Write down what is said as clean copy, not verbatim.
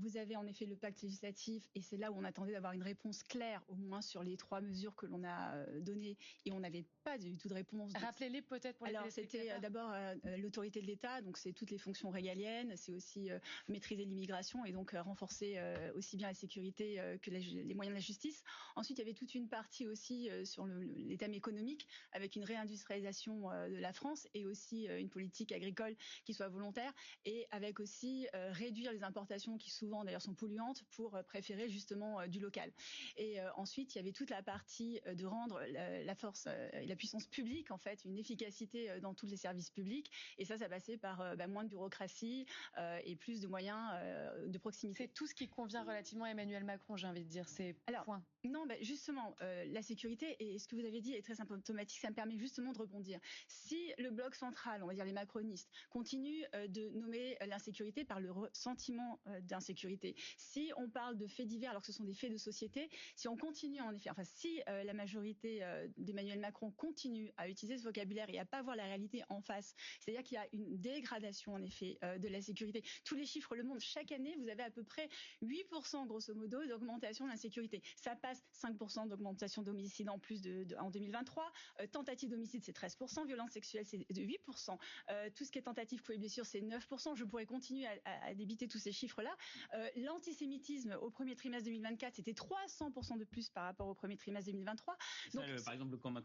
vous avez en effet le pacte législatif, et c'est là où on attendait d'avoir une réponse claire, au moins sur les 3 mesures que l'on a données, et on n'avait pas du tout de réponse. Rappelez-les peut-être pour les téléspectateurs. C'était d'abord l'autorité de l'État, donc c'est toutes les fonctions régaliennes, c'est aussi maîtriser l'immigration et donc renforcer aussi bien la sécurité que les moyens de la justice. Ensuite, il y avait toute une partie aussi sur l'état économique, avec une réindustrialisation de la France et aussi une politique agricole qui soit volontaire, et avec aussi réduire les importations qui souvent d'ailleurs sont polluantes pour préférer justement du local. Et ensuite, il y avait toute la partie de rendre la force et la puissance publique en fait une efficacité dans tous les services publics, et ça passait par moins de bureaucratie et plus de moyens de proximité. C'est tout ce qui convient relativement à Emmanuel Macron, j'ai envie de dire. Points. Non, justement, la sécurité, et ce que vous avez dit est très symptomatique, ça me permet justement de rebondir. Si le bloc central, on va dire les macronistes, continue de nommer l'insécurité par le sentiment d'insécurité, si on parle de faits divers alors que ce sont des faits de société, si on continue en effet, si la majorité d'Emmanuel Macron continue à utiliser ce vocabulaire et à pas voir la réalité en face, c'est-à-dire qu'il y a une dégradation en effet de la sécurité. Tous les chiffres le montrent. Chaque année, vous avez à peu près 8% grosso modo d'augmentation de l'insécurité. Ça passe 5% d'augmentation d'homicide en plus en 2023. Tentative d'homicide, c'est 13%. Violence sexuelle, c'est 8%. Tout ce qui est tentative, coups et blessures, c'est 9%. Je pourrais continuer à débiter tous ces chiffres-là. L'antisémitisme au premier trimestre 2024, c'était 300% de plus par rapport au premier trimestre 2023. Donc, par exemple, le camp